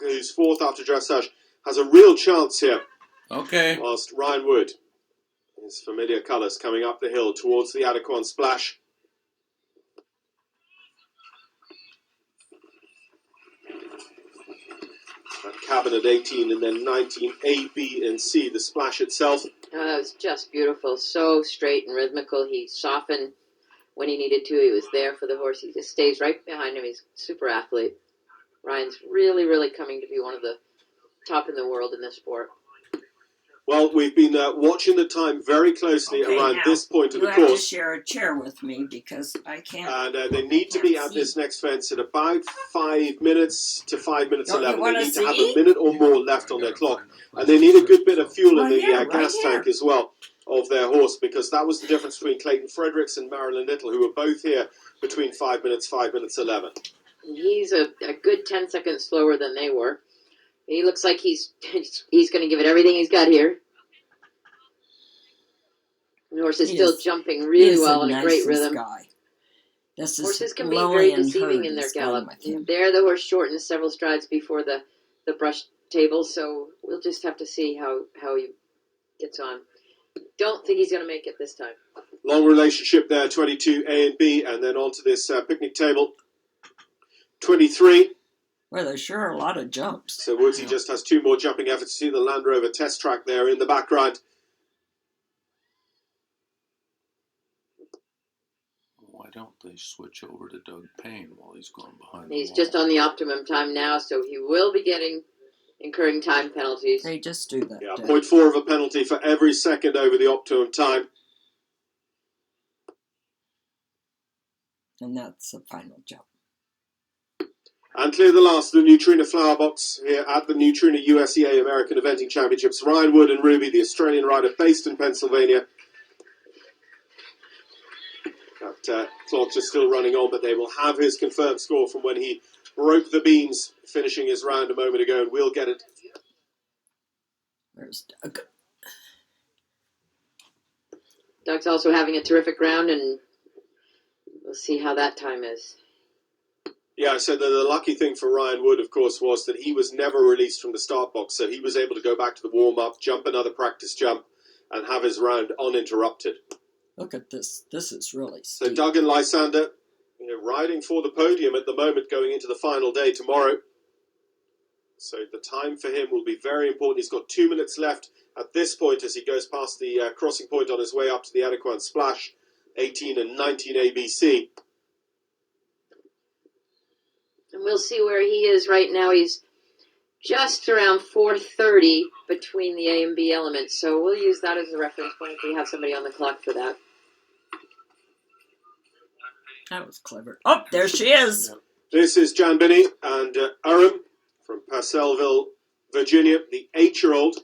who's fourth after dressage, has a real chance here. Okay. Whilst Ryan Wood, his familiar colours, coming up the hill towards the Adequan Splash. That cabin at 18 and then 19 A, B and C, the splash itself. Oh, that was just beautiful. So straight and rhythmical. He softened when he needed to. He was there for the horse. He just stays right behind him. He's a super athlete. Ryan's really, really coming to be one of the top in the world in this sport. Well, we've been watching the time very closely around this point of the course. You have to share a chair with me because I can't. And they need to be at this next fence at about 5 minutes to 5 minutes 11. They need to have a minute or more left on their clock. And they need a good bit of fuel in the gas tank as well of their horse, because that was the difference between Clayton Fredericks and Marilyn Little, who were both here between 5 minutes 11. He's a good 10 seconds slower than they were. He looks like he's going to give it everything he's got here. The horse is still jumping really well in a great rhythm. Horses can be very deceiving in their gallop. There, the horse shortened several strides before the brush table, so we'll just have to see how he gets on. Don't think he's going to make it this time. Long relationship there, 22 A and B, and then onto this picnic table, 23. Well, there's sure a lot of jumps. So Woodsy just has two more jumping efforts. See the Land Rover test track there in the background. Why don't they switch over to Doug Payne while he's going behind? He's just on the optimum time now, so he will be incurring time penalties. They just do that. Yeah, 0.4 of a penalty for every second over the optimum time. And that's the final jump. And clear the last of the Neutrino flower box here at the Neutrino USEA American Eventing Championships. Ryan Wood and Ruby, the Australian rider based in Pennsylvania. That clock just still running on, but they will have his confirmed score from when he broke the beams, finishing his round a moment ago, and we'll get it. Where's Doug? Doug's also having a terrific round, and we'll see how that time is. Yeah, so the lucky thing for Ryan Wood, of course, was that he was never released from the start box, so he was able to go back to the warm-up, jump another practice jump, and have his round uninterrupted. Look at this. This is really steep. So Doug and Lysander, riding for the podium at the moment, going into the final day tomorrow. So the time for him will be very important. He's got 2 minutes left at this point as he goes past the crossing point on his way up to the Adequan Splash, 18 and 19 ABC. And we'll see where he is right now. He's just around 4:30 between the A and B elements. So we'll use that as a reference point if we have somebody on the clock for that. That was clever. Oh, there she is. Yeah. This is Jan Binney and Aram from Purcellville, Virginia, the 8-year-old.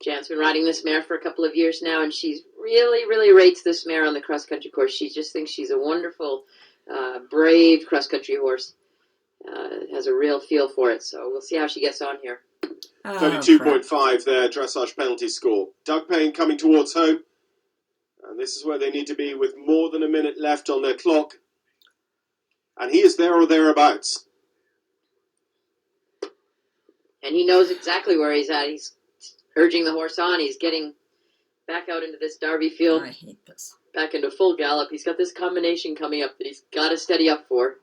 Jan's been riding this mare for a couple of years now, and she's really rates this mare on the cross-country course. She just thinks she's a wonderful, brave cross-country horse. Has a real feel for it, so we'll see how she gets on here. 32.5 their dressage penalty score. Doug Payne coming towards home. And this is where they need to be with more than a minute left on their clock. And he is there or thereabouts. And he knows exactly where he's at. He's urging the horse on. He's getting back out into this Derby field. I hate this. Back into full gallop. He's got this combination coming up that he's got to steady up for.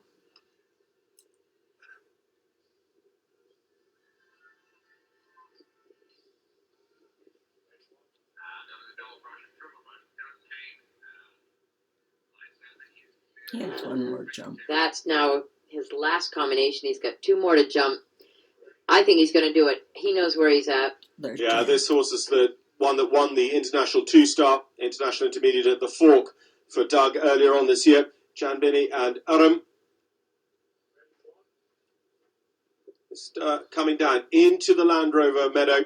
He has one more jump. That's now his last combination. He's got 2 more to jump. I think he's going to do it. He knows where he's at. Yeah, this horse is the one that won the International 2-Star, International Intermediate at the Fork for Doug earlier on this year. Jan Binney and Aram. Just coming down into the Land Rover meadow.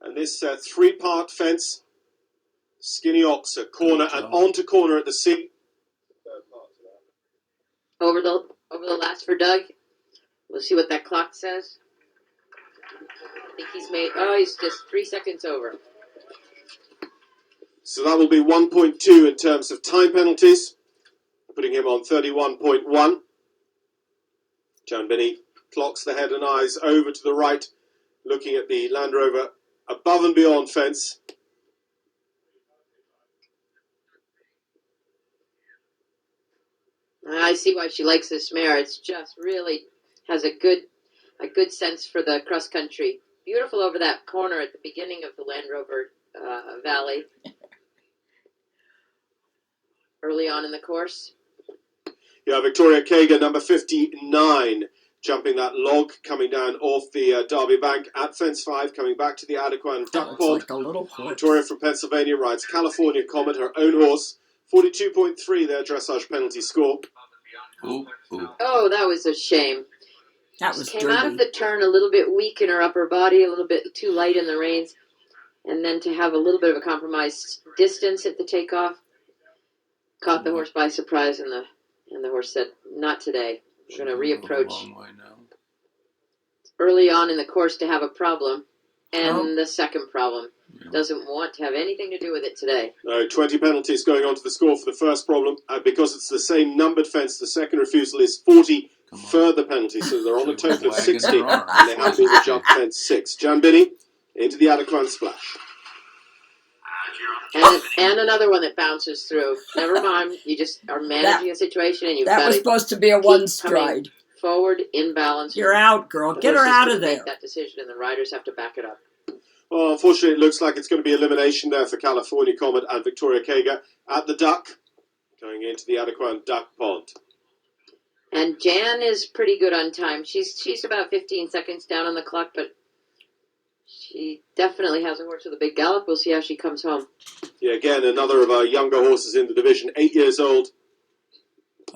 And this 3-part fence. Skinny Ox, a corner and onto corner at the C. Over the last for Doug. We'll see what that clock says. I think he's just 3 seconds over. So that will be 1.2 in terms of time penalties, putting him on 31.1. Jan Binney clocks the head and eyes over to the right, looking at the Land Rover above and beyond fence. I see why she likes this mare. It's just really has a good sense for the cross country. Beautiful over that corner at the beginning of the Land Rover Valley. Early on in the course. Yeah, Victoria Kager, number 59, jumping that log, coming down off the Derby bank at fence 5, coming back to the Adequan Duck Pond. Like a little horse. Victoria from Pennsylvania rides California Comet, her own horse. 42.3, their dressage penalty score. Ooh. Oh, that was a shame. That was Came dirty. out of the turn a little bit weak in her upper body, a little bit too light in the reins, and then to have a little bit of a compromised distance at the takeoff. Caught the horse by surprise, and the horse said, "Not today. We're going to reapproach." A long way now. Early on in the course to have a problem, and the second problem doesn't want to have anything to do with it today. No, 20 penalties going on to the score for the first problem. Because it's the same numbered fence, the second refusal is 40 further penalties, so they're on a total of 60, and they have been jumped fence 6. Jan Binney into the Adequan splash. And another one that bounces through. Never mind. You just are managing a situation, and you've got That was to supposed to be a one stride. Forward, in balance. You're out, girl. Get her out of there. Make that decision, and the riders have to back it up. Well, unfortunately, it looks like it's going to be elimination there for California Comet and Victoria Kager at the Duck, going into the Adequan Duck Pond. And Jan is pretty good on time. She's about 15 seconds down on the clock, but she definitely has a horse with a big gallop. We'll see how she comes home. Yeah, again, another of our younger horses in the division, 8 years old.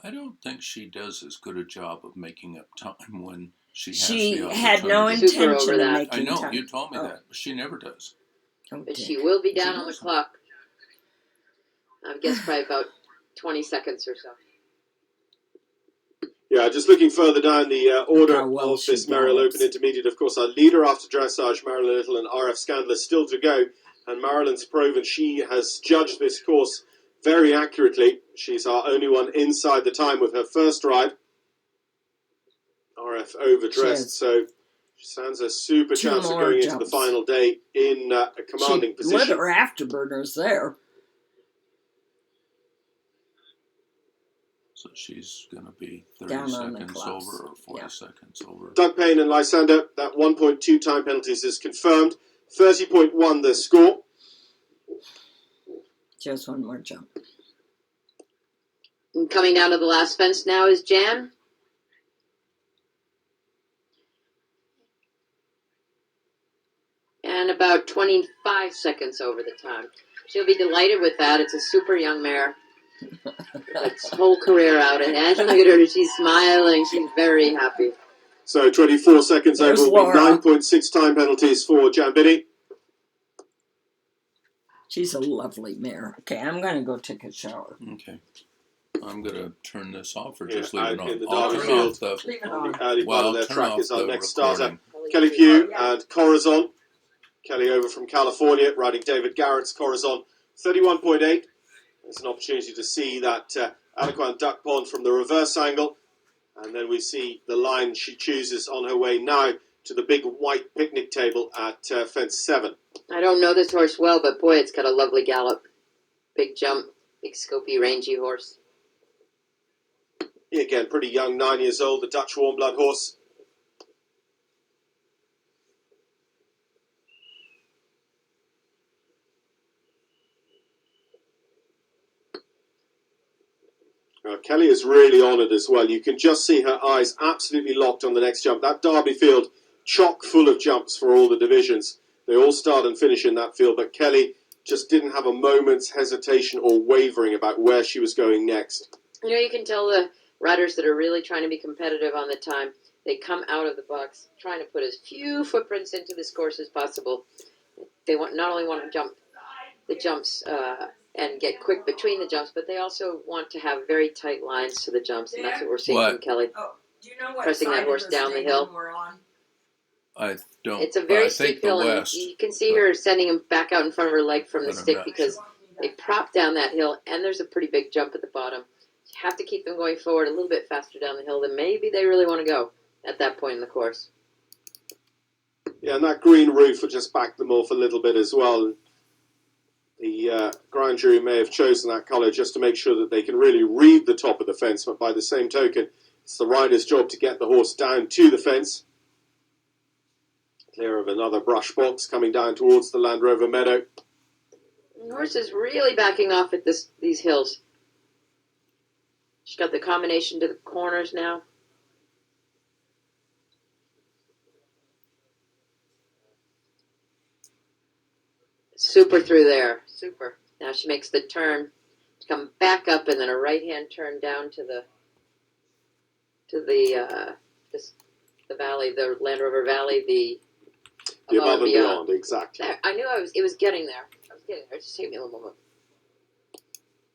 I don't think she does as good a job of making up time when she has She the had no opportunity. intention of I making know, time. you told me that, but she never does. But she will be down on the clock. I guess probably about 20 seconds or so. Yeah, just looking further down the order well of this she Merrill gallops. Open Intermediate, of course, our leader after dressage, Marilyn Little, and RF Scandler still to go. And Marilyn's proven she has judged this course very accurately. She's our only one inside the time with her first ride. RF overdressed, so she stands a super chance of going into the final day in a commanding position. Lit her afterburners there. So she's going to be 30 Down on the seconds class. over or 40 seconds over. Doug Payne and Lysander, that 1.2 time penalties is confirmed. 30.1 the score. Just one more jump. And coming down to the last fence now is Jan. And about 25 seconds over the time. She'll be delighted with that. It's a super young mare. Its whole career out. And look at her. She's smiling. She's very happy. So 24 seconds There's over will be Laura. 9.6 time penalties for Jan Binney. She's a lovely mare. Okay, I'm going to go take a shower. Okay. I'm going to turn this off or Yeah, just leave it on? in the I'll Derby turn field. off the... Leave it On on. the early part of their turn track off is our the next starter. recording. Kelly Pugh and Corazon. Kelly over from California, riding David Garrett's Corazon. 31.8. There's an opportunity to see that Adequan Duck Pond from the reverse angle. And then we see the line she chooses on her way now to the big white picnic table at fence 7. I don't know this horse well, but boy, it's got a lovely gallop. Big jump, big scopy, rangy horse. Yeah, again, pretty young, 9 years old, the Dutch warm blood horse. Kelly is really honoured as well. You can just see her eyes absolutely locked on the next jump. That Derby field, chock full of jumps for all the divisions. They all start and finish in that field, but Kelly just didn't have a moment's hesitation or wavering about where she was going next. You know, you can tell the riders that are really trying to be competitive on the time. They come out of the box trying to put as few footprints into this course as possible. They not only want to jump the jumps and get quick between the jumps, but they also want to have very tight lines to the jumps, and that's what we're seeing from Kelly. Oh, do you know what Pressing side that horse of the down the stadium hill. we're on? I don't... It's a very I steep think the hill, and west. you can see her sending him back out in front of her leg from the But I'm stick not because sure. they prop down that hill, and there's a pretty big jump at the bottom. You have to keep them going forward a little bit faster down the hill than maybe they really want to go. at that point in the course. Yeah, and that green roof would just back them off a little bit as well. The grand jury may have chosen that colour just to make sure that they can really read the top of the fence, but by the same token, it's the rider's job to get the horse down to the fence. Clear of another brush box coming down towards the Land Rover meadow. The horse is really backing off at these hills. She's got the combination to the corners now. Super through there. Super. Now she makes the turn to come back up and then a right-hand turn down to the valley, the Land Rover Valley, the above and beyond, exactly. There, I knew it was getting there. It just took me a little moment.